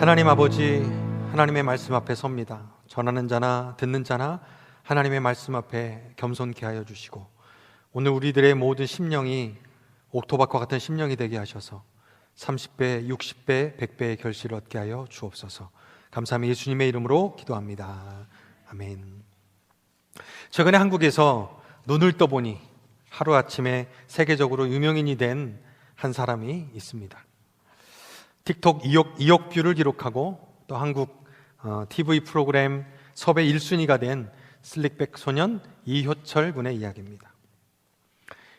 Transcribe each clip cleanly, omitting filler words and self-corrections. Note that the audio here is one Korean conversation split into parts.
하나님 아버지, 하나님의 말씀 앞에 섭니다. 전하는 자나 듣는 자나 하나님의 말씀 앞에 겸손케 하여 주시고, 오늘 우리들의 모든 심령이 옥토밭과 같은 심령이 되게 하셔서 30배, 60배, 100배의 결실을 얻게 하여 주옵소서. 감사하며 예수님의 이름으로 기도합니다. 아멘. 최근에 한국에서 눈을 떠보니 하루아침에 세계적으로 유명인이 된 한 사람이 있습니다. 틱톡 2억 뷰를 기록하고 또 한국 TV 프로그램 섭외 1순위가 된 슬릭백 소년 이효철 군의 이야기입니다.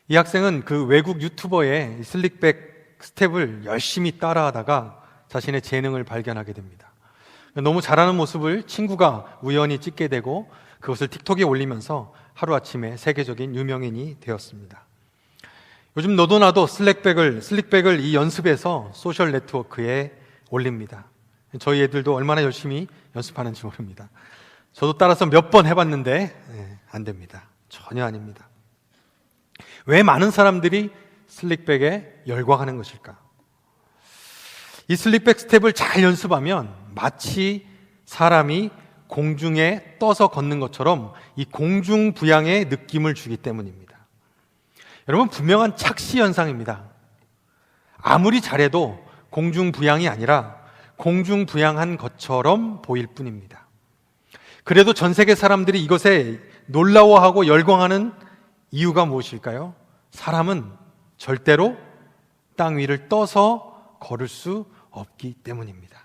이 학생은 그 외국 유튜버의 슬릭백 스텝을 열심히 따라하다가 자신의 재능을 발견하게 됩니다. 너무 잘하는 모습을 친구가 우연히 찍게 되고 그것을 틱톡에 올리면서 하루아침에 세계적인 유명인이 되었습니다. 요즘 너도 나도 슬릭백을 이 연습해서 소셜 네트워크에 올립니다. 저희 애들도 얼마나 열심히 연습하는지 모릅니다. 저도 따라서 몇 번 해봤는데 안 됩니다. 전혀 아닙니다. 왜 많은 사람들이 슬릭백에 열광하는 것일까? 이 슬릭백 스텝을 잘 연습하면 마치 사람이 공중에 떠서 걷는 것처럼 이 공중부양의 느낌을 주기 때문입니다. 여러분, 분명한 착시 현상입니다. 아무리 잘해도 공중부양이 아니라 공중부양한 것처럼 보일 뿐입니다. 그래도 전 세계 사람들이 이것에 놀라워하고 열광하는 이유가 무엇일까요? 사람은 절대로 땅 위를 떠서 걸을 수 없기 때문입니다.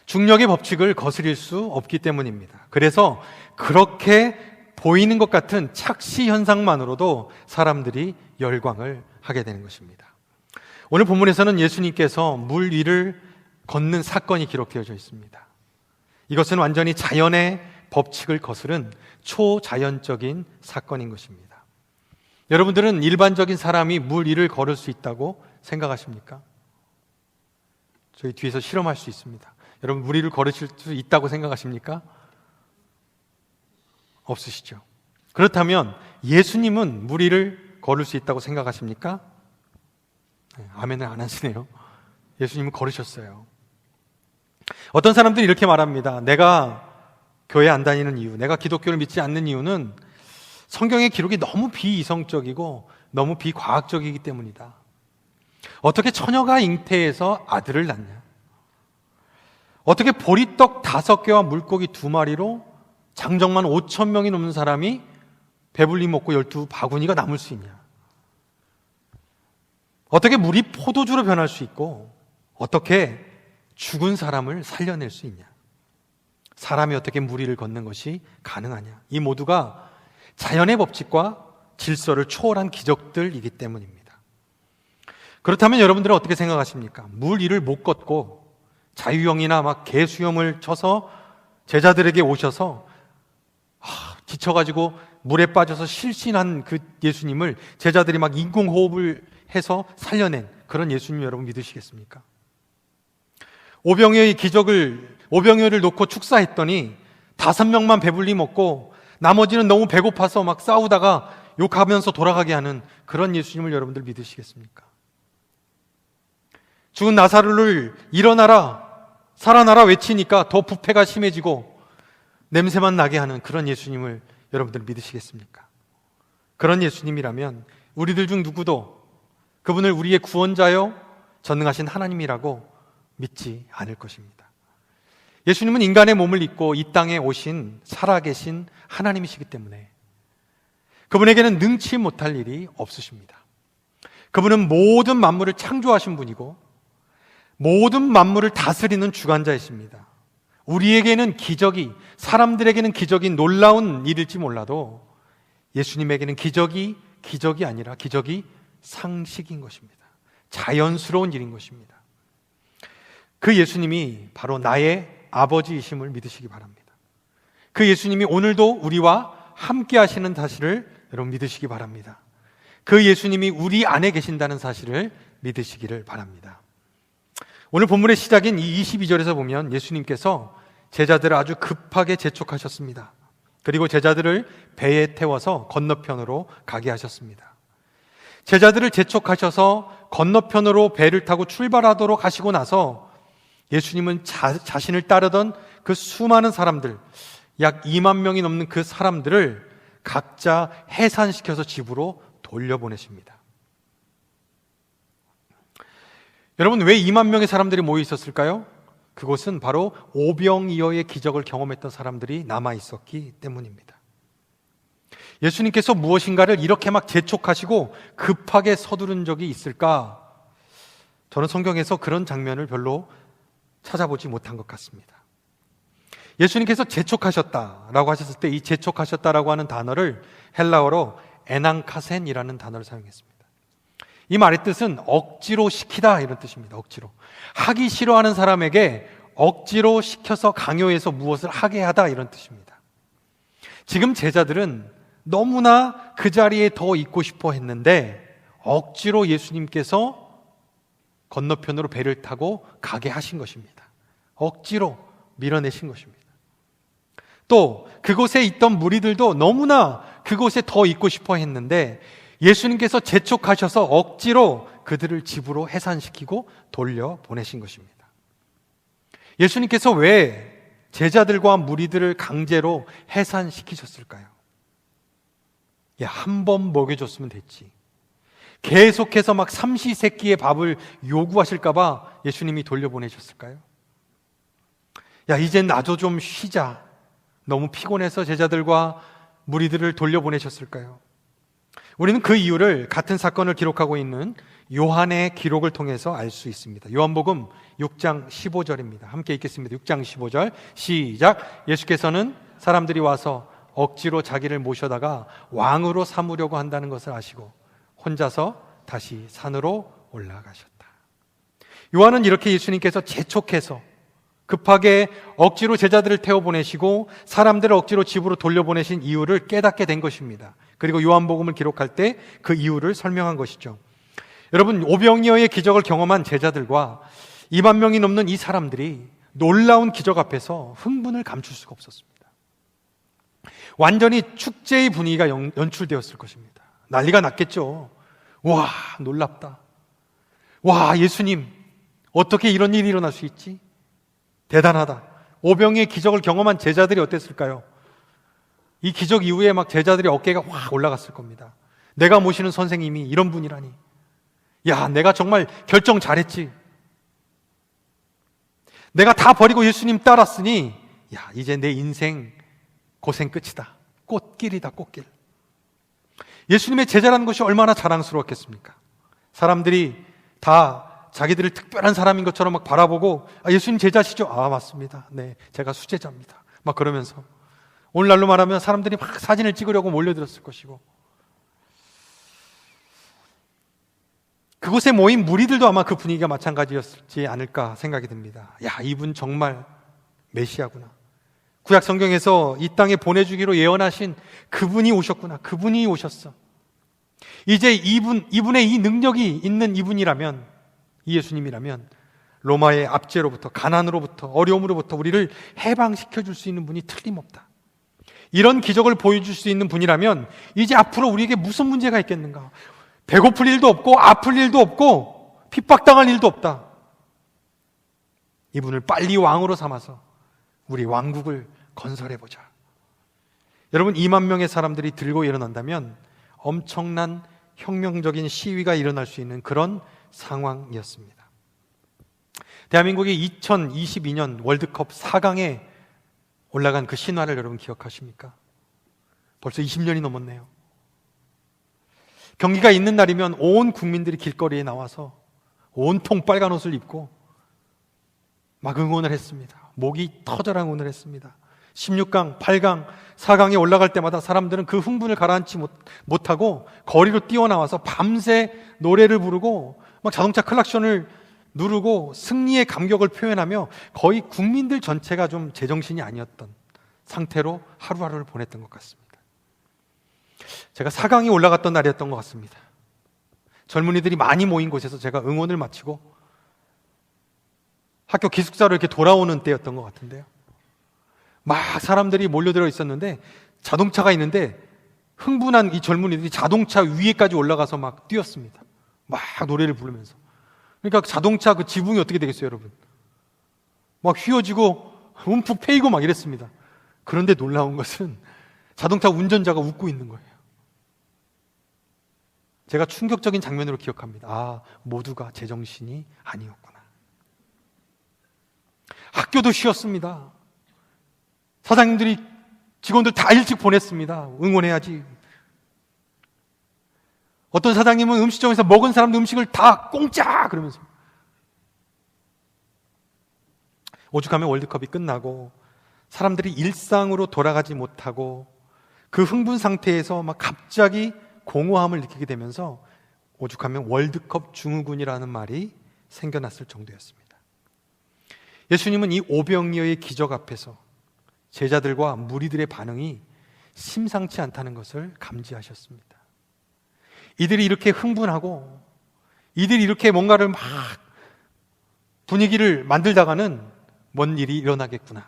중력의 법칙을 거스릴 수 없기 때문입니다. 그래서 그렇게 보이는 것 같은 착시 현상만으로도 사람들이 열광을 하게 되는 것입니다. 오늘 본문에서는 예수님께서 물 위를 걷는 사건이 기록되어져 있습니다. 이것은 완전히 자연의 법칙을 거스른 초자연적인 사건인 것입니다. 여러분들은 일반적인 사람이 물 위를 걸을 수 있다고 생각하십니까? 저희 뒤에서 실험할 수 있습니다. 여러분, 물 위를 걸으실 수 있다고 생각하십니까? 없으시죠? 그렇다면 예수님은 물 위를 걸을 수 있다고 생각하십니까? 아멘을 안 하시네요. 예수님은 걸으셨어요. 어떤 사람들이 이렇게 말합니다. 내가 교회 안 다니는 이유, 내가 기독교를 믿지 않는 이유는 성경의 기록이 너무 비이성적이고 너무 비과학적이기 때문이다. 어떻게 처녀가 잉태해서 아들을 낳냐? 어떻게 보리떡 5개와 물고기 2마리로 장정만 5,000명이 넘는 사람이 배불리 먹고 12바구니가 남을 수 있냐? 어떻게 물이 포도주로 변할 수 있고 어떻게 죽은 사람을 살려낼 수 있냐? 사람이 어떻게 물 위를 걷는 것이 가능하냐? 이 모두가 자연의 법칙과 질서를 초월한 기적들이기 때문입니다. 그렇다면 여러분들은 어떻게 생각하십니까? 물 위를 못 걷고 자유형이나 막 개수염을 쳐서 제자들에게 오셔서 지쳐가지고 물에 빠져서 실신한 그 예수님을 제자들이 막 인공호흡을 해서 살려낸 그런 예수님 여러분 믿으시겠습니까? 오병이어를 놓고 축사했더니 5명만 배불리 먹고 나머지는 너무 배고파서 막 싸우다가 욕하면서 돌아가게 하는 그런 예수님을 여러분들 믿으시겠습니까? 죽은 나사로를 일어나라, 살아나라 외치니까 더 부패가 심해지고 냄새만 나게 하는 그런 예수님을 여러분들 믿으시겠습니까? 그런 예수님이라면 우리들 중 누구도 그분을 우리의 구원자요 전능하신 하나님이라고 믿지 않을 것입니다. 예수님은 인간의 몸을 입고 이 땅에 오신 살아계신 하나님이시기 때문에 그분에게는 능치 못할 일이 없으십니다. 그분은 모든 만물을 창조하신 분이고 모든 만물을 다스리는 주관자이십니다. 우리에게는 기적이, 사람들에게는 기적이 놀라운 일일지 몰라도 예수님에게는 기적이 아니라 기적이 상식인 것입니다. 자연스러운 일인 것입니다. 그 예수님이 바로 나의 아버지이심을 믿으시기 바랍니다. 그 예수님이 오늘도 우리와 함께 하시는 사실을 여러분 믿으시기 바랍니다. 그 예수님이 우리 안에 계신다는 사실을 믿으시기를 바랍니다. 오늘 본문의 시작인 이 22절에서 보면 예수님께서 제자들을 아주 급하게 재촉하셨습니다. 그리고 제자들을 배에 태워서 건너편으로 가게 하셨습니다. 제자들을 재촉하셔서 건너편으로 배를 타고 출발하도록 하시고 나서 예수님은 자신을 따르던 그 수많은 사람들, 약 2만 명이 넘는 그 사람들을 각자 해산시켜서 집으로 돌려보내십니다. 여러분, 왜 2만 명의 사람들이 모여 있었을까요? 그곳은 바로 오병이어의 기적을 경험했던 사람들이 남아 있었기 때문입니다. 예수님께서 무엇인가를 이렇게 막 재촉하시고 급하게 서두른 적이 있을까? 저는 성경에서 그런 장면을 별로 찾아보지 못한 것 같습니다. 예수님께서 재촉하셨다라고 하셨을 때 이 재촉하셨다라고 하는 단어를 헬라어로 에난카센이라는 단어를 사용했습니다. 이 말의 뜻은 억지로 시키다 이런 뜻입니다. 억지로. 하기 싫어하는 사람에게 억지로 시켜서 강요해서 무엇을 하게 하다 이런 뜻입니다. 지금 제자들은 너무나 그 자리에 더 있고 싶어 했는데 억지로 예수님께서 건너편으로 배를 타고 가게 하신 것입니다. 억지로 밀어내신 것입니다. 또 그곳에 있던 무리들도 너무나 그곳에 더 있고 싶어 했는데 예수님께서 재촉하셔서 억지로 그들을 집으로 해산시키고 돌려보내신 것입니다. 예수님께서 왜 제자들과 무리들을 강제로 해산시키셨을까요? 한 번 먹여줬으면 됐지. 계속해서 막 삼시세끼의 밥을 요구하실까봐 예수님이 돌려보내셨을까요? 이젠 나도 좀 쉬자. 너무 피곤해서 제자들과 무리들을 돌려보내셨을까요? 우리는 그 이유를 같은 사건을 기록하고 있는 요한의 기록을 통해서 알 수 있습니다. 요한복음 6장 15절입니다. 함께 읽겠습니다. 6장 15절 시작. 예수께서는 사람들이 와서 억지로 자기를 모셔다가 왕으로 삼으려고 한다는 것을 아시고 혼자서 다시 산으로 올라가셨다. 요한은 이렇게 예수님께서 재촉해서 급하게 억지로 제자들을 태워보내시고 사람들을 억지로 집으로 돌려보내신 이유를 깨닫게 된 것입니다. 그리고 요한복음을 기록할 때 그 이유를 설명한 것이죠. 여러분, 오병이어의 기적을 경험한 제자들과 2만 명이 넘는 이 사람들이 놀라운 기적 앞에서 흥분을 감출 수가 없었습니다. 완전히 축제의 분위기가 연출되었을 것입니다. 난리가 났겠죠. 와, 놀랍다. 와, 예수님, 어떻게 이런 일이 일어날 수 있지? 대단하다. 오병이어의 기적을 경험한 제자들이 어땠을까요? 이 기적 이후에 막 제자들이 어깨가 확 올라갔을 겁니다. 내가 모시는 선생님이 이런 분이라니. 내가 정말 결정 잘했지. 내가 다 버리고 예수님 따랐으니 이제 내 인생 고생 끝이다. 꽃길이다, 꽃길. 예수님의 제자라는 것이 얼마나 자랑스러웠겠습니까? 사람들이 다 자기들을 특별한 사람인 것처럼 막 바라보고 예수님 제자시죠? 맞습니다. 네, 제가 수제자입니다. 막 그러면서 오늘날로 말하면 사람들이 막 사진을 찍으려고 몰려들었을 것이고 그곳에 모인 무리들도 아마 그 분위기가 마찬가지였지 않을까 생각이 듭니다. 이분 정말 메시아구나. 구약 성경에서 이 땅에 보내주기로 예언하신 그분이 오셨구나. 그분이 오셨어. 이제 이분의 이 능력이 있는 이분이라면, 이 예수님이라면 로마의 압제로부터, 가난으로부터, 어려움으로부터 우리를 해방시켜 줄 수 있는 분이 틀림없다. 이런 기적을 보여줄 수 있는 분이라면 이제 앞으로 우리에게 무슨 문제가 있겠는가? 배고플 일도 없고 아플 일도 없고 핍박당할 일도 없다. 이분을 빨리 왕으로 삼아서 우리 왕국을 건설해보자. 여러분, 2만 명의 사람들이 들고 일어난다면 엄청난 혁명적인 시위가 일어날 수 있는 그런 상황이었습니다. 대한민국이 2022년 월드컵 4강에 올라간 그 신화를 여러분 기억하십니까? 벌써 20년이 넘었네요. 경기가 있는 날이면 온 국민들이 길거리에 나와서 온통 빨간 옷을 입고 막 응원을 했습니다. 목이 터져라 응원을 했습니다. 16강, 8강, 4강에 올라갈 때마다 사람들은 그 흥분을 가라앉지 못하고 거리로 뛰어나와서 밤새 노래를 부르고 막 자동차 클락션을 누르고 승리의 감격을 표현하며 거의 국민들 전체가 좀 제정신이 아니었던 상태로 하루하루를 보냈던 것 같습니다. 제가 4강에 올라갔던 날이었던 것 같습니다. 젊은이들이 많이 모인 곳에서 제가 응원을 마치고 학교 기숙사로 이렇게 돌아오는 때였던 것 같은데요. 막 사람들이 몰려들어 있었는데 자동차가 있는데 흥분한 이 젊은이들이 자동차 위에까지 올라가서 막 뛰었습니다. 막 노래를 부르면서. 그러니까 자동차 그 지붕이 어떻게 되겠어요, 여러분? 막 휘어지고 움푹 패이고 막 이랬습니다. 그런데 놀라운 것은 자동차 운전자가 웃고 있는 거예요. 제가 충격적인 장면으로 기억합니다. 아, 모두가 제정신이 아니었구나. 학교도 쉬었습니다. 사장님들이 직원들 다 일찍 보냈습니다. 응원해야지. 어떤 사장님은 음식점에서 먹은 사람들 음식을 다 공짜! 그러면서. 오죽하면 월드컵이 끝나고 사람들이 일상으로 돌아가지 못하고 그 흥분 상태에서 막 갑자기 공허함을 느끼게 되면서 오죽하면 월드컵 증후군이라는 말이 생겨났을 정도였습니다. 예수님은 이 오병이어의 기적 앞에서 제자들과 무리들의 반응이 심상치 않다는 것을 감지하셨습니다. 이들이 이렇게 흥분하고 이들이 이렇게 뭔가를 막 분위기를 만들다가는 뭔 일이 일어나겠구나,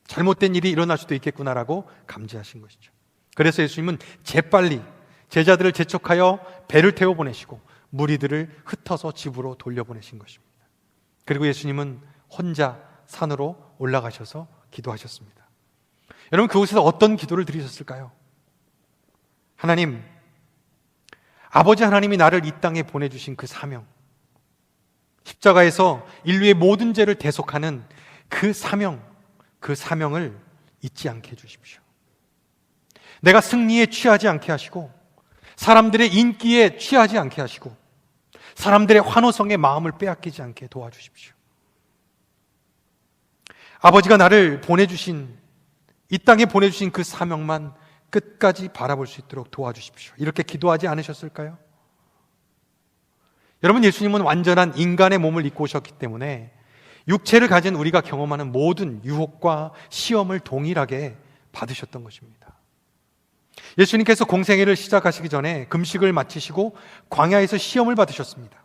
잘못된 일이 일어날 수도 있겠구나라고 감지하신 것이죠. 그래서 예수님은 재빨리 제자들을 재촉하여 배를 태워 보내시고 무리들을 흩어서 집으로 돌려보내신 것입니다. 그리고 예수님은 혼자 산으로 올라가셔서 기도하셨습니다. 여러분, 그곳에서 어떤 기도를 드리셨을까요? 하나님, 아버지 하나님이 나를 이 땅에 보내주신 그 사명, 십자가에서 인류의 모든 죄를 대속하는 그 사명을 잊지 않게 해주십시오. 내가 승리에 취하지 않게 하시고 사람들의 인기에 취하지 않게 하시고 사람들의 환호성에 마음을 빼앗기지 않게 도와주십시오. 아버지가 나를 보내주신, 이 땅에 보내주신 그 사명만 끝까지 바라볼 수 있도록 도와주십시오. 이렇게 기도하지 않으셨을까요? 여러분, 예수님은 완전한 인간의 몸을 입고 오셨기 때문에 육체를 가진 우리가 경험하는 모든 유혹과 시험을 동일하게 받으셨던 것입니다. 예수님께서 공생애를 시작하시기 전에 금식을 마치시고 광야에서 시험을 받으셨습니다.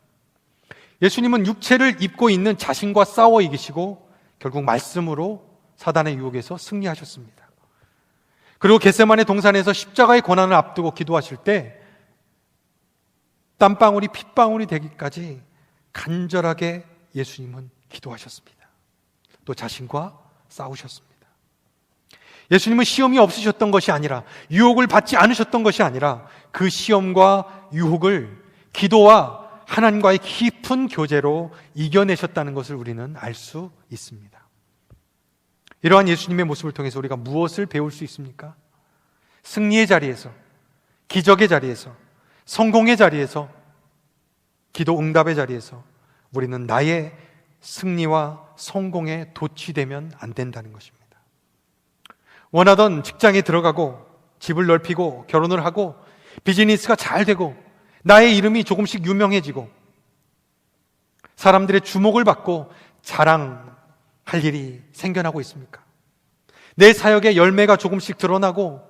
예수님은 육체를 입고 있는 자신과 싸워 이기시고 결국 말씀으로 사단의 유혹에서 승리하셨습니다. 그리고 겟세마네 동산에서 십자가의 고난을 앞두고 기도하실 때 땀방울이 핏방울이 되기까지 간절하게 예수님은 기도하셨습니다. 또 자신과 싸우셨습니다. 예수님은 시험이 없으셨던 것이 아니라, 유혹을 받지 않으셨던 것이 아니라 그 시험과 유혹을 기도와 하나님과의 깊은 교제로 이겨내셨다는 것을 우리는 알 수 있습니다. 이러한 예수님의 모습을 통해서 우리가 무엇을 배울 수 있습니까? 승리의 자리에서, 기적의 자리에서, 성공의 자리에서, 기도 응답의 자리에서 우리는 나의 승리와 성공에 도취되면 안 된다는 것입니다. 원하던 직장에 들어가고 집을 넓히고 결혼을 하고 비즈니스가 잘 되고 나의 이름이 조금씩 유명해지고 사람들의 주목을 받고 자랑할 일이 생겨나고 있습니까? 내 사역의 열매가 조금씩 드러나고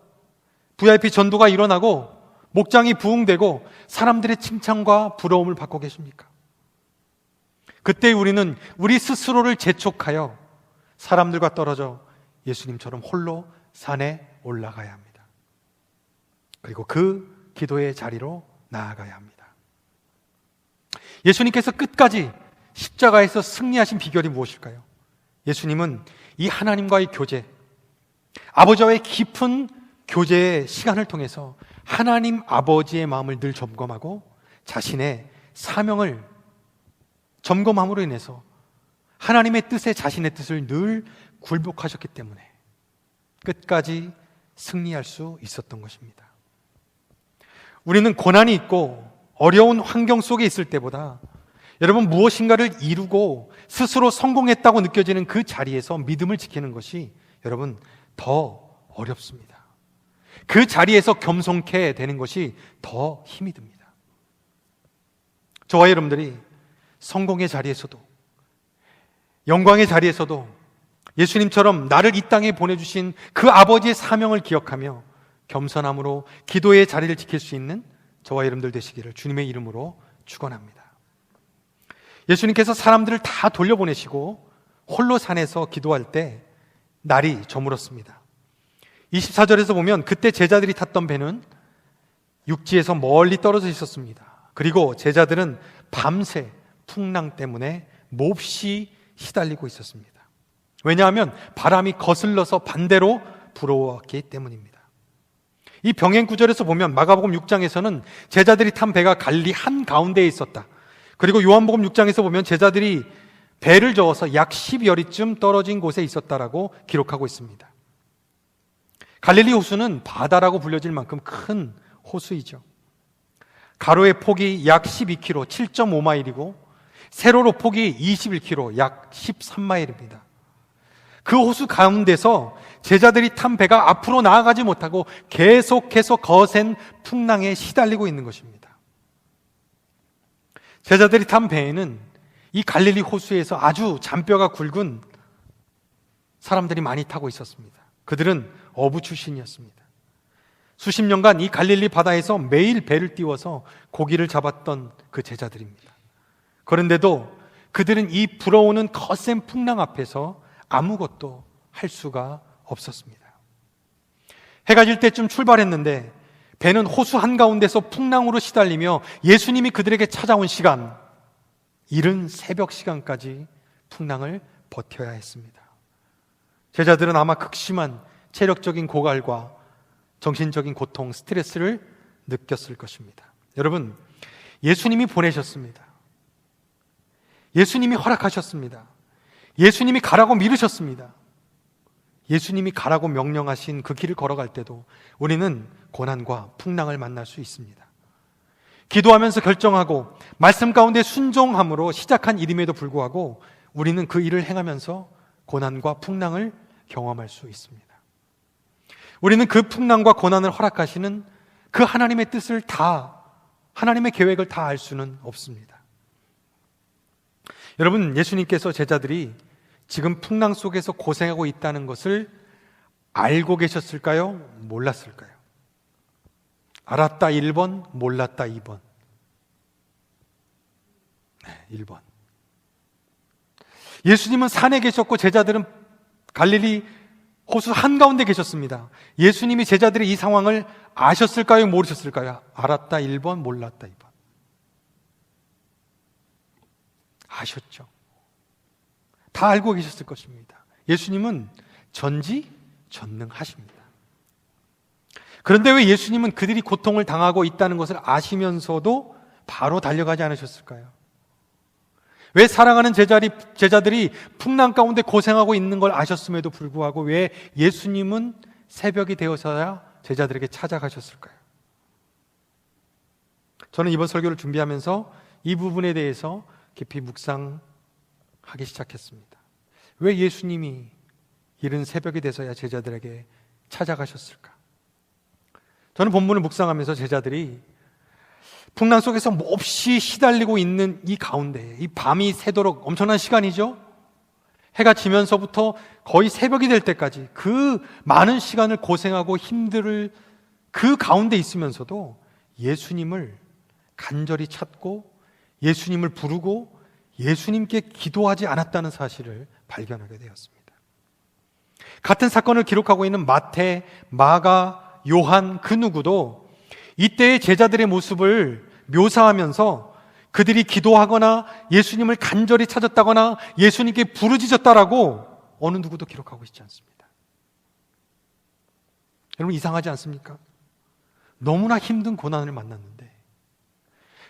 VIP 전도가 일어나고 목장이 부흥되고 사람들의 칭찬과 부러움을 받고 계십니까? 그때 우리는 우리 스스로를 재촉하여 사람들과 떨어져 예수님처럼 홀로 산에 올라가야 합니다. 그리고 그 기도의 자리로 나아가야 합니다. 예수님께서 끝까지 십자가에서 승리하신 비결이 무엇일까요? 예수님은 이 하나님과의 교제, 아버지와의 깊은 교제의 시간을 통해서 하나님 아버지의 마음을 늘 점검하고 자신의 사명을 점검함으로 인해서 하나님의 뜻에 자신의 뜻을 늘 굴복하셨기 때문에 끝까지 승리할 수 있었던 것입니다. 우리는 고난이 있고 어려운 환경 속에 있을 때보다 여러분, 무엇인가를 이루고 스스로 성공했다고 느껴지는 그 자리에서 믿음을 지키는 것이 여러분 더 어렵습니다. 그 자리에서 겸손케 되는 것이 더 힘이 듭니다. 저와 여러분들이 성공의 자리에서도 영광의 자리에서도 예수님처럼 나를 이 땅에 보내주신 그 아버지의 사명을 기억하며 겸손함으로 기도의 자리를 지킬 수 있는 저와 여러분들 되시기를 주님의 이름으로 축원합니다. 예수님께서 사람들을 다 돌려보내시고 홀로 산에서 기도할 때 날이 저물었습니다. 24절에서 보면 그때 제자들이 탔던 배는 육지에서 멀리 떨어져 있었습니다. 그리고 제자들은 밤새 풍랑 때문에 몹시 시달리고 있었습니다. 왜냐하면 바람이 거슬러서 반대로 불어왔기 때문입니다. 이 병행 구절에서 보면 마가복음 6장에서는 제자들이 탄 배가 갈릴리 한가운데에 있었다. 그리고 요한복음 6장에서 보면 제자들이 배를 저어서 약 10여리쯤 떨어진 곳에 있었다라고 기록하고 있습니다. 갈릴리 호수는 바다라고 불려질 만큼 큰 호수이죠. 가로의 폭이 약 12km, 7.5마일이고 세로로 폭이 21km, 약 13마일입니다. 그 호수 가운데서 제자들이 탄 배가 앞으로 나아가지 못하고 계속해서 거센 풍랑에 시달리고 있는 것입니다. 제자들이 탄 배에는 이 갈릴리 호수에서 아주 잔뼈가 굵은 사람들이 많이 타고 있었습니다. 그들은 어부 출신이었습니다. 수십 년간 이 갈릴리 바다에서 매일 배를 띄워서 고기를 잡았던 그 제자들입니다. 그런데도 그들은 이 불어오는 거센 풍랑 앞에서 아무것도 할 수가 없었습니다. 해가 질 때쯤 출발했는데 배는 호수 한가운데서 풍랑으로 시달리며 예수님이 그들에게 찾아온 시간, 이른 새벽 시간까지 풍랑을 버텨야 했습니다. 제자들은 아마 극심한 체력적인 고갈과 정신적인 고통, 스트레스를 느꼈을 것입니다. 여러분, 예수님이 보내셨습니다. 예수님이 허락하셨습니다. 예수님이 가라고 미루셨습니다. 예수님이 가라고 명령하신 그 길을 걸어갈 때도 우리는 고난과 풍랑을 만날 수 있습니다. 기도하면서 결정하고 말씀 가운데 순종함으로 시작한 일임에도 불구하고 우리는 그 일을 행하면서 고난과 풍랑을 경험할 수 있습니다. 우리는 그 풍랑과 고난을 허락하시는 그 하나님의 뜻을 다, 하나님의 계획을 다 알 수는 없습니다. 여러분, 예수님께서 제자들이 지금 풍랑 속에서 고생하고 있다는 것을 알고 계셨을까요? 몰랐을까요? 알았다 1번, 몰랐다 2번. 네, 1번. 예수님은 산에 계셨고 제자들은 갈릴리 호수 한가운데 계셨습니다. 예수님이 제자들의 이 상황을 아셨을까요? 모르셨을까요? 알았다 1번, 몰랐다 2번. 아셨죠. 다 알고 계셨을 것입니다. 예수님은 전지전능하십니다. 그런데 왜 예수님은 그들이 고통을 당하고 있다는 것을 아시면서도 바로 달려가지 않으셨을까요? 왜 사랑하는 제자들이 풍랑 가운데 고생하고 있는 걸 아셨음에도 불구하고 왜 예수님은 새벽이 되어서야 제자들에게 찾아가셨을까요? 저는 이번 설교를 준비하면서 이 부분에 대해서 깊이 묵상하기 시작했습니다. 왜 예수님이 이른 새벽이 돼서야 제자들에게 찾아가셨을까? 저는 본문을 묵상하면서 제자들이 풍랑 속에서 몹시 시달리고 있는 이 가운데, 이 밤이 새도록 엄청난 시간이죠. 해가 지면서부터 거의 새벽이 될 때까지 그 많은 시간을 고생하고 힘들 그 가운데 있으면서도 예수님을 간절히 찾고 예수님을 부르고 예수님께 기도하지 않았다는 사실을 발견하게 되었습니다. 같은 사건을 기록하고 있는 마태, 마가, 요한 그 누구도 이때의 제자들의 모습을 묘사하면서 그들이 기도하거나 예수님을 간절히 찾았다거나 예수님께 부르짖었다라고 어느 누구도 기록하고 있지 않습니다. 여러분, 이상하지 않습니까? 너무나 힘든 고난을 만났는데,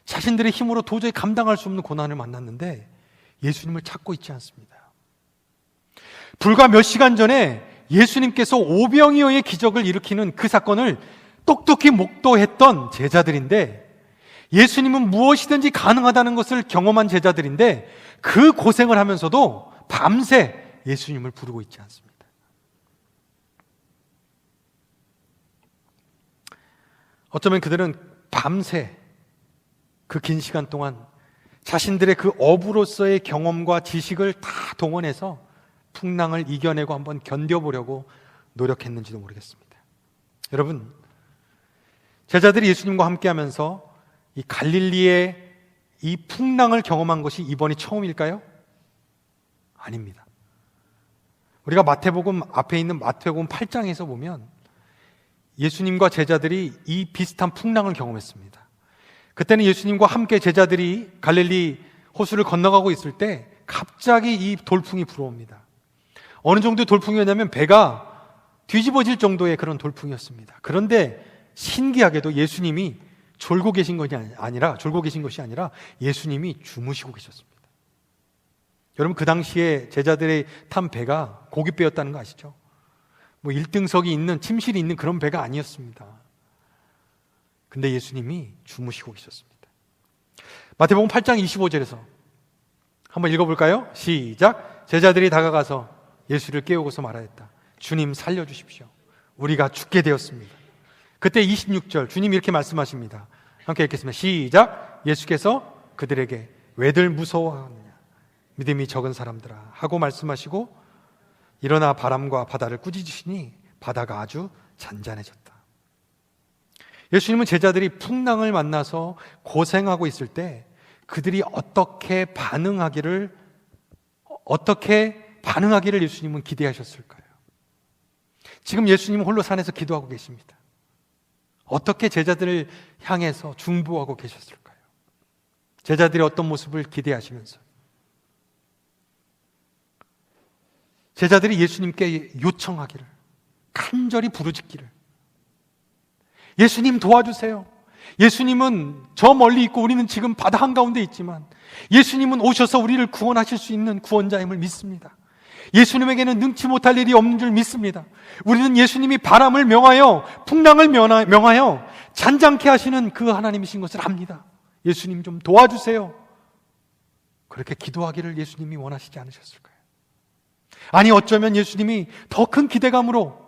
자신들의 힘으로 도저히 감당할 수 없는 고난을 만났는데 예수님을 찾고 있지 않습니다. 불과 몇 시간 전에 예수님께서 오병이어의 기적을 일으키는 그 사건을 똑똑히 목도했던 제자들인데, 예수님은 무엇이든지 가능하다는 것을 경험한 제자들인데 그 고생을 하면서도 밤새 예수님을 부르고 있지 않습니다. 어쩌면 그들은 밤새 그 긴 시간 동안 자신들의 그 어부로서의 경험과 지식을 다 동원해서 풍랑을 이겨내고 한번 견뎌보려고 노력했는지도 모르겠습니다. 여러분, 제자들이 예수님과 함께하면서 이 갈릴리의 이 풍랑을 경험한 것이 이번이 처음일까요? 아닙니다. 우리가 마태복음 앞에 있는 마태복음 8장에서 보면 예수님과 제자들이 이 비슷한 풍랑을 경험했습니다. 그때는 예수님과 함께 제자들이 갈릴리 호수를 건너가고 있을 때 갑자기 이 돌풍이 불어옵니다. 어느 정도의 돌풍이었냐면 배가 뒤집어질 정도의 그런 돌풍이었습니다. 그런데 신기하게도 예수님이 졸고 계신 것이 아니라 예수님이 주무시고 계셨습니다. 여러분, 그 당시에 제자들의 탄 배가 고깃배였다는 거 아시죠? 뭐 1등석이 있는, 침실이 있는 그런 배가 아니었습니다. 근데 예수님이 주무시고 계셨습니다. 마태복음 8장 25절에서 한번 읽어볼까요? 시작. 제자들이 다가가서 예수를 깨우고서 말하였다. 주님, 살려주십시오. 우리가 죽게 되었습니다. 그때 26절 주님이 이렇게 말씀하십니다. 함께 읽겠습니다. 시작. 예수께서 그들에게 왜들 무서워하느냐, 믿음이 적은 사람들아 하고 말씀하시고 일어나 바람과 바다를 꾸짖으시니 바다가 아주 잔잔해졌다. 예수님은 제자들이 풍랑을 만나서 고생하고 있을 때 그들이 어떻게 반응하기를 예수님은 기대하셨을까요? 지금 예수님은 홀로 산에서 기도하고 계십니다. 어떻게 제자들을 향해서 중보하고 계셨을까요? 제자들이 어떤 모습을 기대하시면서, 제자들이 예수님께 요청하기를, 간절히 부르짖기를, 예수님 도와주세요. 예수님은 저 멀리 있고 우리는 지금 바다 한가운데 있지만 예수님은 오셔서 우리를 구원하실 수 있는 구원자임을 믿습니다. 예수님에게는 능치 못할 일이 없는 줄 믿습니다. 우리는 예수님이 바람을 명하여 풍랑을 명하여 잔잔케 하시는 그 하나님이신 것을 압니다. 예수님 좀 도와주세요. 그렇게 기도하기를 예수님이 원하시지 않으셨을까요? 아니, 어쩌면 예수님이 더 큰 기대감으로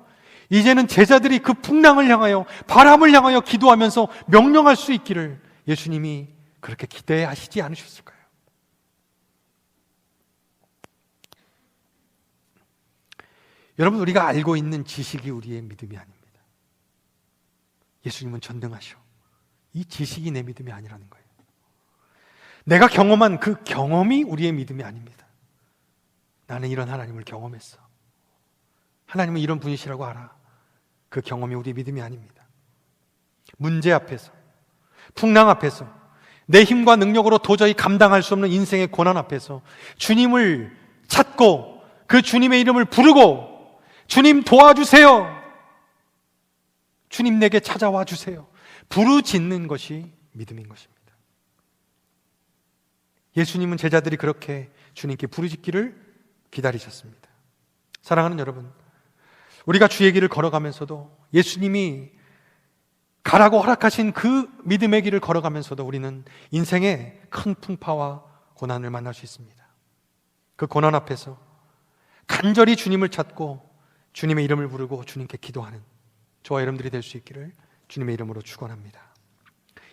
이제는 제자들이 그 풍랑을 향하여, 바람을 향하여 기도하면서 명령할 수 있기를 예수님이 그렇게 기대하시지 않으셨을까요? 여러분, 우리가 알고 있는 지식이 우리의 믿음이 아닙니다. 예수님은 전능하셔. 이 지식이 내 믿음이 아니라는 거예요. 내가 경험한 그 경험이 우리의 믿음이 아닙니다. 나는 이런 하나님을 경험했어. 하나님은 이런 분이시라고 알아. 그 경험이 우리의 믿음이 아닙니다. 문제 앞에서, 풍랑 앞에서, 내 힘과 능력으로 도저히 감당할 수 없는 인생의 고난 앞에서 주님을 찾고 그 주님의 이름을 부르고 주님 도와주세요, 주님 내게 찾아와 주세요, 부르짖는 것이 믿음인 것입니다. 예수님은 제자들이 그렇게 주님께 부르짖기를 기다리셨습니다. 사랑하는 여러분, 우리가 주의 길을 걸어가면서도, 예수님이 가라고 허락하신 그 믿음의 길을 걸어가면서도 우리는 인생의 큰 풍파와 고난을 만날 수 있습니다. 그 고난 앞에서 간절히 주님을 찾고 주님의 이름을 부르고 주님께 기도하는 저와 여러분들이 될 수 있기를 주님의 이름으로 축원합니다.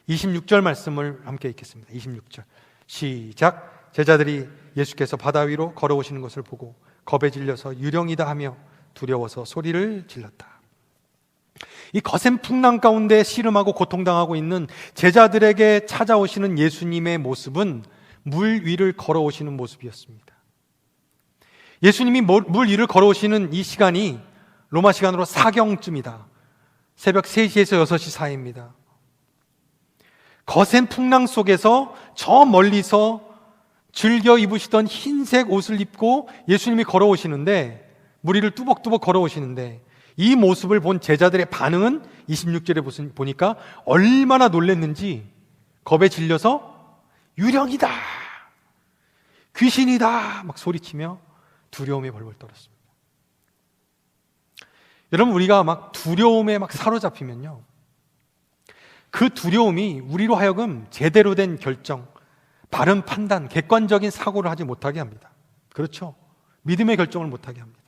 26절 말씀을 함께 읽겠습니다. 26절 시작. 제자들이 예수께서 바다 위로 걸어오시는 것을 보고 겁에 질려서 유령이다 하며 두려워서 소리를 질렀다. 이 거센 풍랑 가운데 씨름하고 고통당하고 있는 제자들에게 찾아오시는 예수님의 모습은 물 위를 걸어오시는 모습이었습니다. 예수님이 물 위를 걸어오시는 이 시간이 로마 시간으로 사경쯤이다. 새벽 3시에서 6시 사이입니다. 거센 풍랑 속에서 저 멀리서 즐겨 입으시던 흰색 옷을 입고 예수님이 걸어오시는데, 물 위를 뚜벅뚜벅 걸어오시는데, 이 모습을 본 제자들의 반응은 26절에 보니까 얼마나 놀랐는지 겁에 질려서 유령이다, 귀신이다 막 소리치며 두려움에 벌벌 떨었습니다. 여러분, 우리가 막 두려움에 막 사로잡히면요, 그 두려움이 우리로 하여금 제대로 된 결정, 바른 판단, 객관적인 사고를 하지 못하게 합니다. 그렇죠? 믿음의 결정을 못하게 합니다.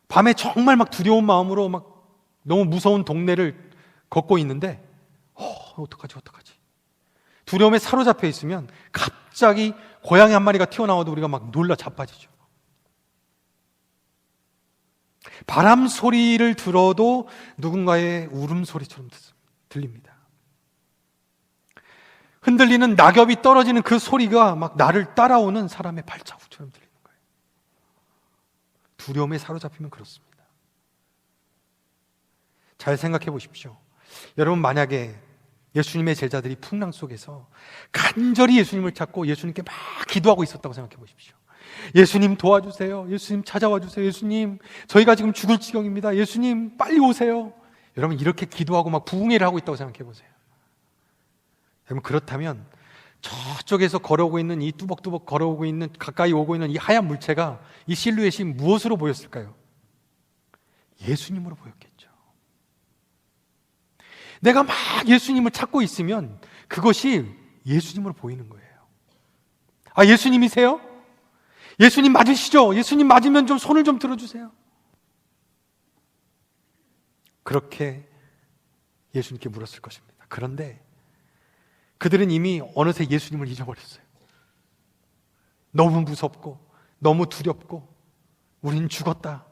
밤에 정말 막 두려운 마음으로 막 너무 무서운 동네를 걷고 있는데 어떡하지? 두려움에 사로잡혀 있으면 갑자기 고양이 한 마리가 튀어나와도 우리가 막 놀라 자빠지죠. 바람 소리를 들어도 누군가의 울음소리처럼 들립니다. 흔들리는 낙엽이 떨어지는 그 소리가 막 나를 따라오는 사람의 발자국처럼 들리는 거예요. 두려움에 사로잡히면 그렇습니다. 잘 생각해 보십시오. 여러분, 만약에 예수님의 제자들이 풍랑 속에서 간절히 예수님을 찾고 예수님께 막 기도하고 있었다고 생각해 보십시오. 예수님 도와주세요. 예수님 찾아와 주세요. 예수님, 저희가 지금 죽을 지경입니다. 예수님 빨리 오세요. 여러분, 이렇게 기도하고 막 부흥회를 하고 있다고 생각해 보세요. 여러분, 그렇다면 저쪽에서 걸어오고 있는 이 뚜벅뚜벅 걸어오고 있는, 가까이 오고 있는 이 하얀 물체가, 이 실루엣이 무엇으로 보였을까요? 예수님으로 보였겠죠. 내가 막 예수님을 찾고 있으면 그것이 예수님으로 보이는 거예요. 아, 예수님이세요? 예수님 맞으시죠? 예수님 맞으면 좀 손을 좀 들어주세요. 그렇게 예수님께 물었을 것입니다. 그런데 그들은 이미 어느새 예수님을 잊어버렸어요. 너무 무섭고 너무 두렵고 우린 죽었다.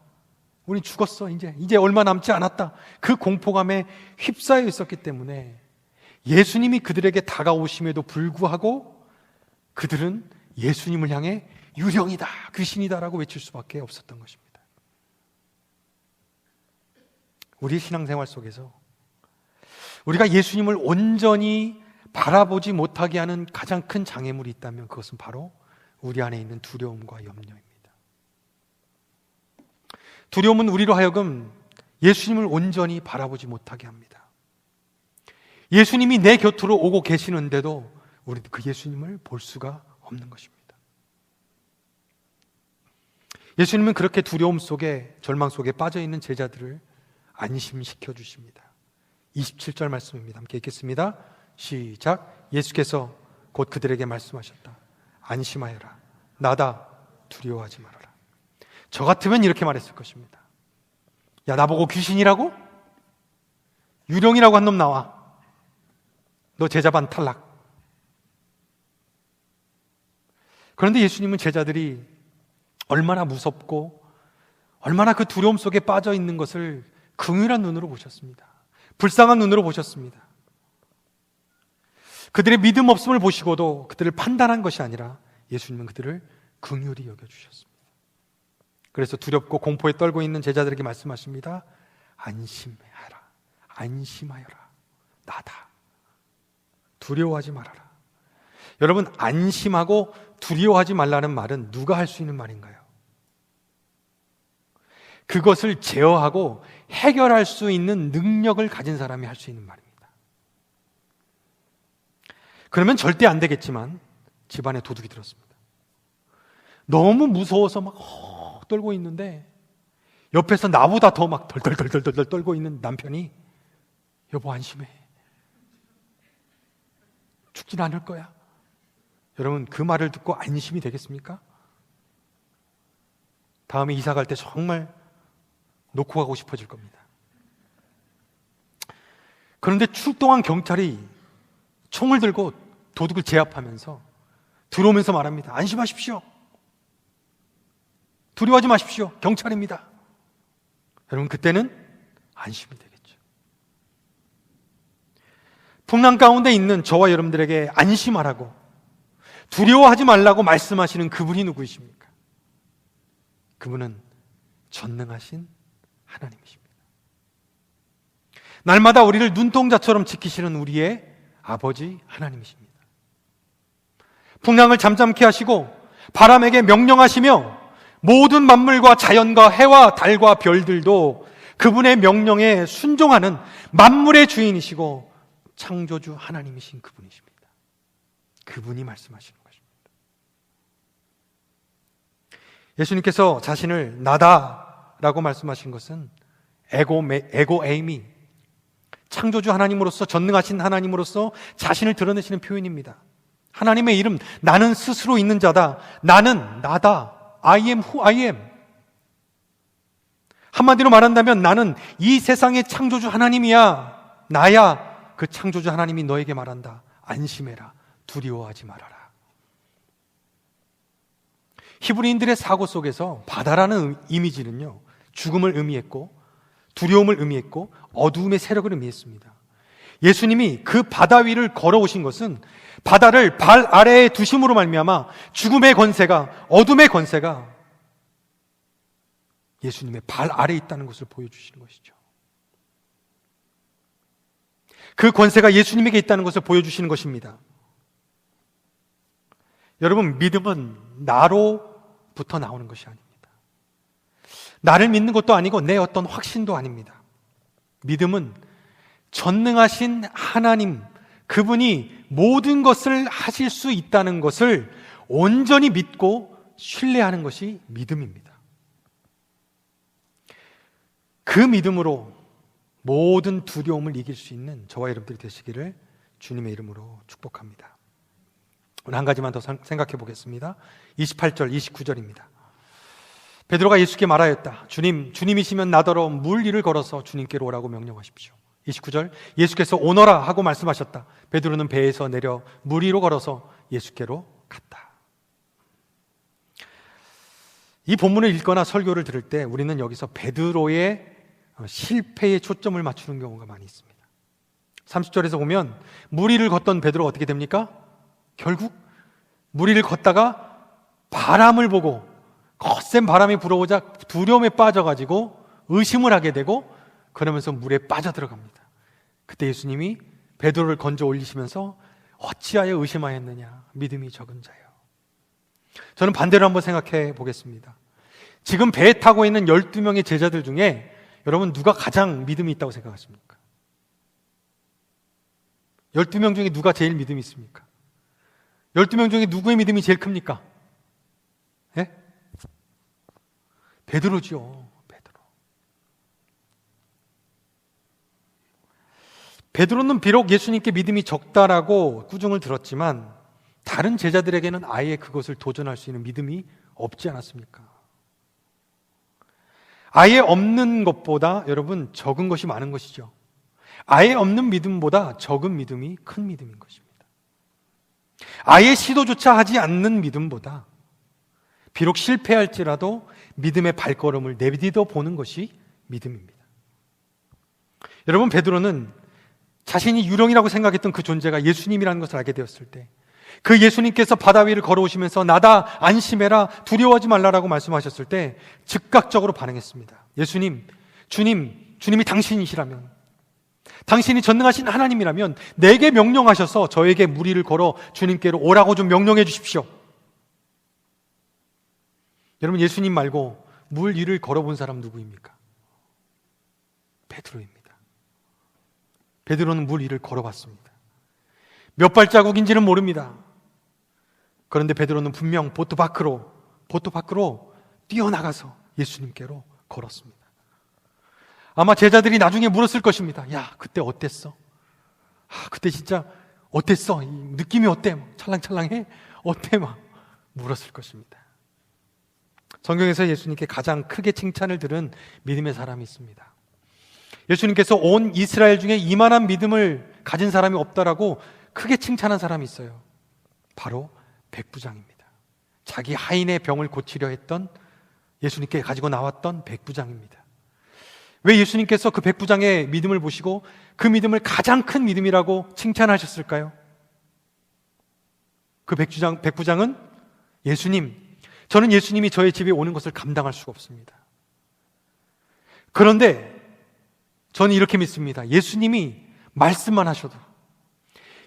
우린 죽었어. 이제 얼마 남지 않았다. 그 공포감에 휩싸여 있었기 때문에 예수님이 그들에게 다가오심에도 불구하고 그들은 예수님을 향해 유령이다, 귀신이다라고 외칠 수밖에 없었던 것입니다. 우리 신앙생활 속에서 우리가 예수님을 온전히 바라보지 못하게 하는 가장 큰 장애물이 있다면 그것은 바로 우리 안에 있는 두려움과 염려입니다. 두려움은 우리로 하여금 예수님을 온전히 바라보지 못하게 합니다. 예수님이 내 곁으로 오고 계시는데도 우리는 그 예수님을 볼 수가 없는 것입니다. 예수님은 그렇게 두려움 속에, 절망 속에 빠져있는 제자들을 안심시켜 주십니다. 27절 말씀입니다. 함께 읽겠습니다. 시작. 예수께서 곧 그들에게 말씀하셨다. 안심하여라. 나다. 두려워하지 말아라. 저 같으면 이렇게 말했을 것입니다. 야, 나보고 귀신이라고? 유령이라고 한 놈 나와. 너 제자반 탈락. 그런데 예수님은 제자들이 얼마나 무섭고 얼마나 그 두려움 속에 빠져 있는 것을 긍휼한 눈으로 보셨습니다. 불쌍한 눈으로 보셨습니다. 그들의 믿음 없음을 보시고도 그들을 판단한 것이 아니라 예수님은 그들을 긍휼히 여겨주셨습니다. 그래서 두렵고 공포에 떨고 있는 제자들에게 말씀하십니다. 안심하라. 안심하여라. 나다. 두려워하지 말아라. 여러분, 안심하고 두려워하지 말라는 말은 누가 할 수 있는 말인가요? 그것을 제어하고 해결할 수 있는 능력을 가진 사람이 할 수 있는 말입니다. 그러면 절대 안 되겠지만 집안에 도둑이 들었습니다. 너무 무서워서 막 떨고 있는데 옆에서 나보다 더 막 덜덜덜덜 떨고 있는 남편이 여보 안심해. 죽진 않을 거야. 여러분, 그 말을 듣고 안심이 되겠습니까? 다음에 이사 갈 때 정말 놓고 가고 싶어질 겁니다. 그런데 출동한 경찰이 총을 들고 도둑을 제압하면서 들어오면서 말합니다. 안심하십시오. 두려워하지 마십시오. 경찰입니다. 여러분, 그때는 안심이 되겠죠. 풍랑 가운데 있는 저와 여러분들에게 안심하라고, 두려워하지 말라고 말씀하시는 그분이 누구이십니까? 그분은 전능하신 하나님이십니다. 날마다 우리를 눈동자처럼 지키시는 우리의 아버지 하나님이십니다. 풍랑을 잠잠케 하시고 바람에게 명령하시며 모든 만물과 자연과 해와 달과 별들도 그분의 명령에 순종하는 만물의 주인이시고 창조주 하나님이신 그분이십니다. 그분이 말씀하시는 것입니다. 예수님께서 자신을 나다라고 말씀하신 것은 에고에이미, 창조주 하나님으로서, 전능하신 하나님으로서 자신을 드러내시는 표현입니다. 하나님의 이름, 나는 스스로 있는 자다. 나는 나다. I am who I am. 한마디로 말한다면 나는 이 세상의 창조주 하나님이야. 나야. 그 창조주 하나님이 너에게 말한다. 안심해라. 두려워하지 말아라. 히브리인들의 사고 속에서 바다라는 이미지는요, 죽음을 의미했고 두려움을 의미했고 어두움의 세력을 의미했습니다. 예수님이 그 바다 위를 걸어오신 것은 바다를 발 아래에 두심으로 말미암아 죽음의 권세가, 어둠의 권세가 예수님의 발 아래에 있다는 것을 보여주시는 것이죠. 그 권세가 예수님에게 있다는 것을 보여주시는 것입니다. 여러분, 믿음은 나로 부터 나오는 것이 아닙니다. 나를 믿는 것도 아니고 내 어떤 확신도 아닙니다. 믿음은 전능하신 하나님, 그분이 모든 것을 하실 수 있다는 것을 온전히 믿고 신뢰하는 것이 믿음입니다. 그 믿음으로 모든 두려움을 이길 수 있는 저와 여러분들이 되시기를 주님의 이름으로 축복합니다. 오늘 한 가지만 더 생각해 보겠습니다. 28절, 29절입니다. 베드로가 예수께 말하였다. 주님이시면 나더러 물 위를 걸어서 주님께로 오라고 명령하십시오. 29절, 예수께서 오너라 하고 말씀하셨다. 베드로는 배에서 내려 물 위로 걸어서 예수께로 갔다. 이 본문을 읽거나 설교를 들을 때 우리는 여기서 베드로의 실패에 초점을 맞추는 경우가 많이 있습니다. 30절에서 보면 물 위를 걷던 베드로가 어떻게 됩니까? 결국 물 위를 걷다가 바람을 보고 거센 바람이 불어오자 두려움에 빠져가지고 의심을 하게 되고 그러면서 물에 빠져들어갑니다. 그때 예수님이 베드로를 건져 올리시면서 어찌하여 의심하였느냐, 믿음이 적은 자여. 저는 반대로 한번 생각해 보겠습니다. 지금 배에 타고 있는 12명의 제자들 중에 여러분 누가 가장 믿음이 있다고 생각하십니까? 12명 중에 누가 제일 믿음이 있습니까? 12명 중에 누구의 믿음이 제일 큽니까? 예? 베드로죠. 베드로는 비록 예수님께 믿음이 적다라고 꾸중을 들었지만 다른 제자들에게는 아예 그것을 도전할 수 있는 믿음이 없지 않았습니까? 아예 없는 것보다 여러분 적은 것이 많은 것이죠. 아예 없는 믿음보다 적은 믿음이 큰 믿음인 것입니다. 아예 시도조차 하지 않는 믿음보다 비록 실패할지라도 믿음의 발걸음을 내디뎌 보는 것이 믿음입니다. 여러분, 베드로는 자신이 유령이라고 생각했던 그 존재가 예수님이라는 것을 알게 되었을 때 그 예수님께서 바다 위를 걸어오시면서 나다 안심해라 두려워하지 말라라고 말씀하셨을 때 즉각적으로 반응했습니다. 예수님, 주님이 당신이시라면, 당신이 전능하신 하나님이라면 내게 명령하셔서 저에게 물 위를 걸어 주님께로 오라고 좀 명령해 주십시오. 여러분, 예수님 말고 물 위를 걸어본 사람 누구입니까? 베드로입니다. 베드로는 물 위를 걸어봤습니다. 몇 발자국인지는 모릅니다. 그런데 베드로는 분명 보트 밖으로 뛰어나가서 예수님께로 걸었습니다. 아마 제자들이 나중에 물었을 것입니다. 야, 그때 어땠어? 그때 진짜 어땠어? 느낌이 어때? 찰랑찰랑해? 어때? 막 물었을 것입니다. 성경에서 예수님께 가장 크게 칭찬을 들은 믿음의 사람이 있습니다. 예수님께서 온 이스라엘 중에 이만한 믿음을 가진 사람이 없다라고 크게 칭찬한 사람이 있어요. 바로 백부장입니다. 자기 하인의 병을 고치려 했던 예수님께 가지고 나왔던 백부장입니다. 왜 예수님께서 그 백부장의 믿음을 보시고 그 믿음을 가장 큰 믿음이라고 칭찬하셨을까요? 그 백부장은 저는 예수님이 저의 집에 오는 것을 감당할 수가 없습니다. 그런데 저는 이렇게 믿습니다. 예수님이 말씀만 하셔도,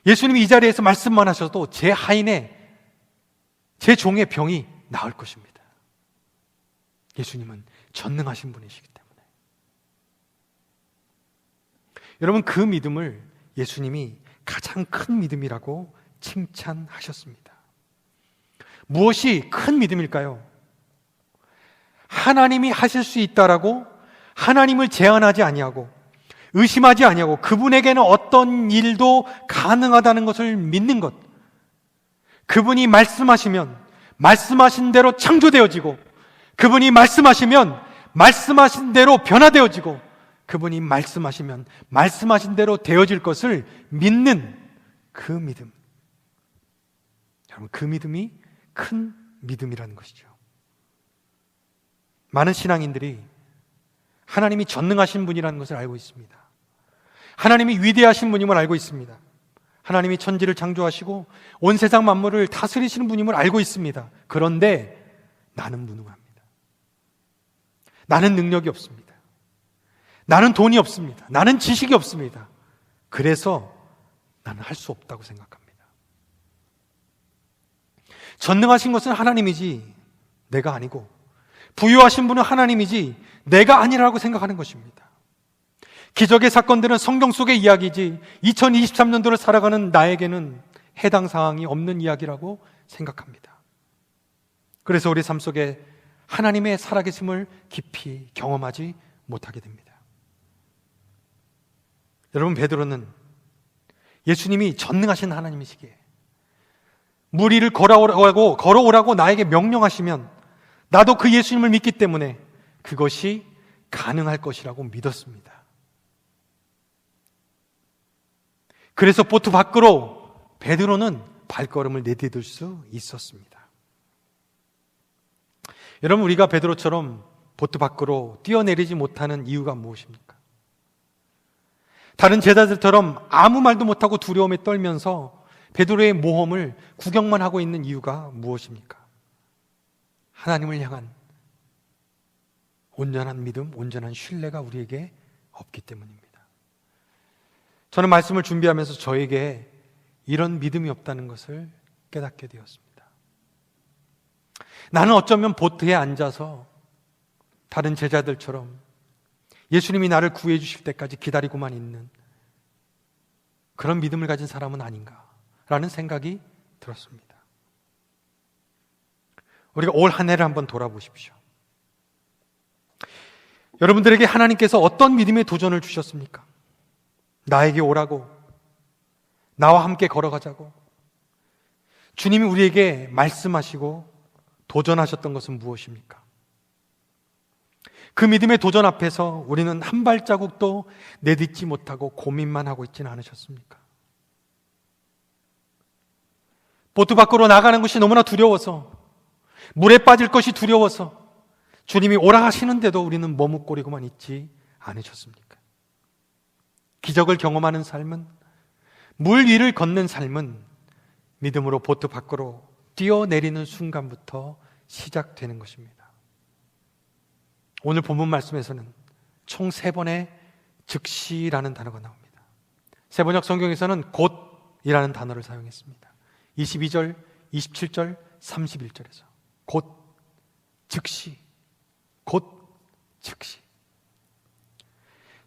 예수님이 이 자리에서 말씀만 하셔도 제 하인의, 제 종의 병이 나을 것입니다. 예수님은 전능하신 분이시기 때문에. 여러분, 그 믿음을 예수님이 가장 큰 믿음이라고 칭찬하셨습니다. 무엇이 큰 믿음일까요? 하나님이 하실 수 있다라고 하나님을 제한하지 아니하고 의심하지 아니하고 그분에게는 어떤 일도 가능하다는 것을 믿는 것. 그분이 말씀하시면 말씀하신 대로 창조되어지고, 그분이 말씀하시면 말씀하신 대로 변화되어지고, 그분이 말씀하시면 말씀하신 대로 되어질 것을 믿는 그 믿음. 여러분, 그 믿음이 큰 믿음이라는 것이죠. 많은 신앙인들이 하나님이 전능하신 분이라는 것을 알고 있습니다. 하나님이 위대하신 분임을 알고 있습니다. 하나님이 천지를 창조하시고 온 세상 만물을 다스리시는 분임을 알고 있습니다. 그런데 나는 무능합니다. 나는 능력이 없습니다. 나는 돈이 없습니다. 나는 지식이 없습니다. 그래서 나는 할 수 없다고 생각합니다. 전능하신 것은 하나님이지 내가 아니고 부유하신 분은 하나님이지 내가 아니라고 생각하는 것입니다. 기적의 사건들은 성경 속의 이야기이지 2023년도를 살아가는 나에게는 해당 사항이 없는 이야기라고 생각합니다. 그래서 우리 삶 속에 하나님의 살아계심을 깊이 경험하지 못하게 됩니다. 여러분, 베드로는 예수님이 전능하신 하나님이시기에 물 위를 걸어오라고 나에게 명령하시면 나도 그 예수님을 믿기 때문에 그것이 가능할 것이라고 믿었습니다. 그래서 보트 밖으로 베드로는 발걸음을 내디딜 수 있었습니다. 여러분, 우리가 베드로처럼 보트 밖으로 뛰어내리지 못하는 이유가 무엇입니까? 다른 제자들처럼 아무 말도 못하고 두려움에 떨면서 베드로의 모험을 구경만 하고 있는 이유가 무엇입니까? 하나님을 향한 온전한 믿음, 온전한 신뢰가 우리에게 없기 때문입니다. 저는 말씀을 준비하면서 저에게 이런 믿음이 없다는 것을 깨닫게 되었습니다. 나는 어쩌면 보트에 앉아서 다른 제자들처럼 예수님이 나를 구해 주실 때까지 기다리고만 있는 그런 믿음을 가진 사람은 아닌가라는 생각이 들었습니다. 우리가 올 한 해를 한번 돌아보십시오. 여러분들에게 하나님께서 어떤 믿음의 도전을 주셨습니까? 나에게 오라고, 나와 함께 걸어가자고 주님이 우리에게 말씀하시고 도전하셨던 것은 무엇입니까? 그 믿음의 도전 앞에서 우리는 한 발자국도 내딛지 못하고 고민만 하고 있지는 않으셨습니까? 보트 밖으로 나가는 것이 너무나 두려워서, 물에 빠질 것이 두려워서 주님이 오라 하시는데도 우리는 머뭇거리고만 있지 않으셨습니까? 기적을 경험하는 삶은, 물 위를 걷는 삶은 믿음으로 보트 밖으로 뛰어내리는 순간부터 시작되는 것입니다. 오늘 본문 말씀에서는 총 3번의 즉시라는 단어가 나옵니다. 세번역 성경에서는 곧이라는 단어를 사용했습니다. 22절, 27절, 31절에서 곧, 즉시, 곧, 즉시.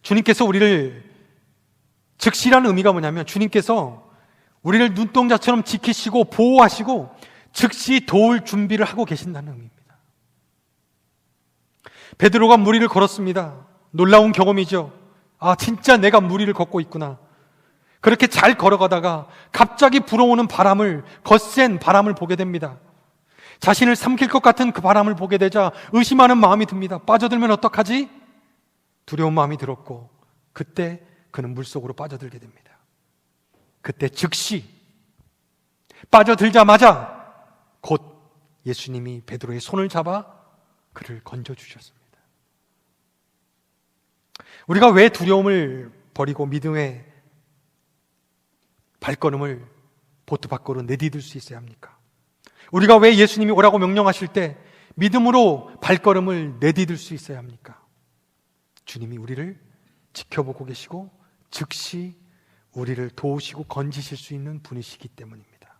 주님께서 우리를, 즉시라는 의미가 뭐냐면 주님께서 우리를 눈동자처럼 지키시고 보호하시고 즉시 도울 준비를 하고 계신다는 의미입니다. 베드로가 물 위를 걸었습니다. 놀라운 경험이죠. 아, 진짜 내가 물 위를 걷고 있구나. 그렇게 잘 걸어가다가 갑자기 불어오는 바람을, 거센 바람을 보게 됩니다. 자신을 삼킬 것 같은 그 바람을 보게 되자 의심하는 마음이 듭니다. 빠져들면 어떡하지? 두려운 마음이 들었고, 그때 그는 물속으로 빠져들게 됩니다. 그때 즉시 빠져들자마자 곧 예수님이 베드로의 손을 잡아 그를 건져주셨습니다. 우리가 왜 두려움을 버리고 믿음의 발걸음을 보트 밖으로 내디딜 수 있어야 합니까? 우리가 왜 예수님이 오라고 명령하실 때 믿음으로 발걸음을 내디딜 수 있어야 합니까? 주님이 우리를 지켜보고 계시고 즉시 우리를 도우시고 건지실 수 있는 분이시기 때문입니다.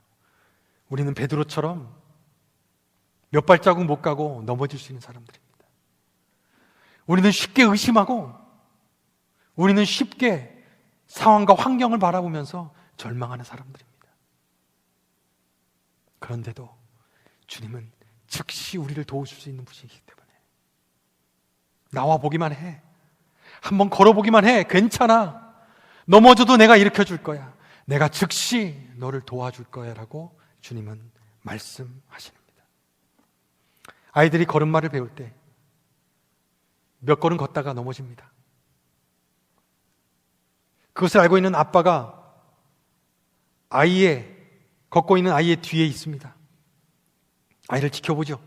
우리는 베드로처럼 몇 발자국 못 가고 넘어질 수 있는 사람들입니다. 우리는 쉽게 의심하고, 우리는 쉽게 상황과 환경을 바라보면서 절망하는 사람들입니다. 그런데도 주님은 즉시 우리를 도우실 수 있는 분이시기 때문에 나와 보기만 해, 한번 걸어보기만 해, 괜찮아, 넘어져도 내가 일으켜줄 거야, 내가 즉시 너를 도와줄 거야 라고 주님은 말씀하십니다. 아이들이 걸음마를 배울 때 몇 걸음 걷다가 넘어집니다. 그것을 알고 있는 아빠가 걷고 있는 아이의 뒤에 있습니다. 아이를 지켜보죠.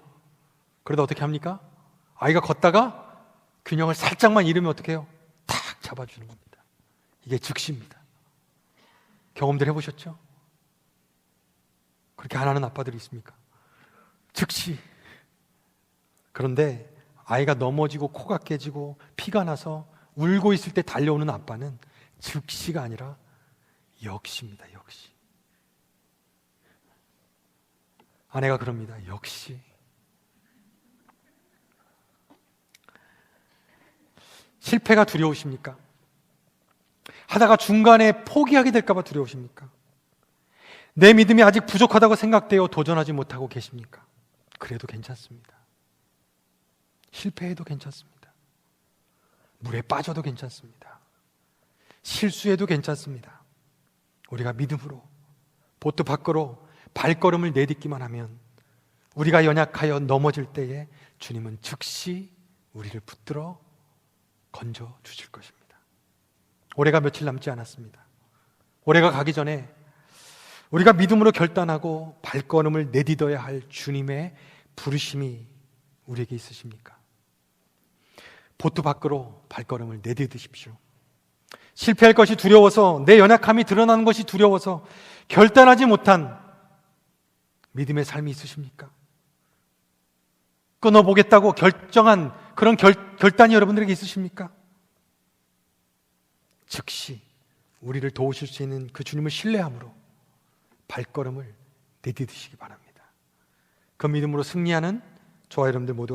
그러다 어떻게 합니까? 아이가 걷다가 균형을 살짝만 잃으면 어떻게 해요? 탁 잡아주는 겁니다. 이게 즉시입니다. 경험들 해보셨죠? 그렇게 안 하는 아빠들이 있습니까? 즉시. 그런데 아이가 넘어지고 코가 깨지고 피가 나서 울고 있을 때 달려오는 아빠는 즉시가 아니라 역시입니다. 역시. 아내가 그럽니다. 역시 실패가 두려우십니까? 하다가 중간에 포기하게 될까 봐 두려우십니까? 내 믿음이 아직 부족하다고 생각되어 도전하지 못하고 계십니까? 그래도 괜찮습니다. 실패해도 괜찮습니다. 물에 빠져도 괜찮습니다. 실수해도 괜찮습니다. 우리가 믿음으로 보트 밖으로 발걸음을 내딛기만 하면 우리가 연약하여 넘어질 때에 주님은 즉시 우리를 붙들어 건져 주실 것입니다. 올해가 며칠 남지 않았습니다. 올해가 가기 전에 우리가 믿음으로 결단하고 발걸음을 내딛어야 할 주님의 부르심이 우리에게 있으십니까? 보트 밖으로 발걸음을 내딛으십시오. 실패할 것이 두려워서, 내 연약함이 드러나는 것이 두려워서 결단하지 못한 믿음의 삶이 있으십니까? 끊어보겠다고 결정한 그런 결단이 여러분들에게 있으십니까? 즉시 우리를 도우실 수 있는 그 주님을 신뢰함으로 발걸음을 내딛으시기 바랍니다. 그 믿음으로 승리하는 저와 여러분들 모두가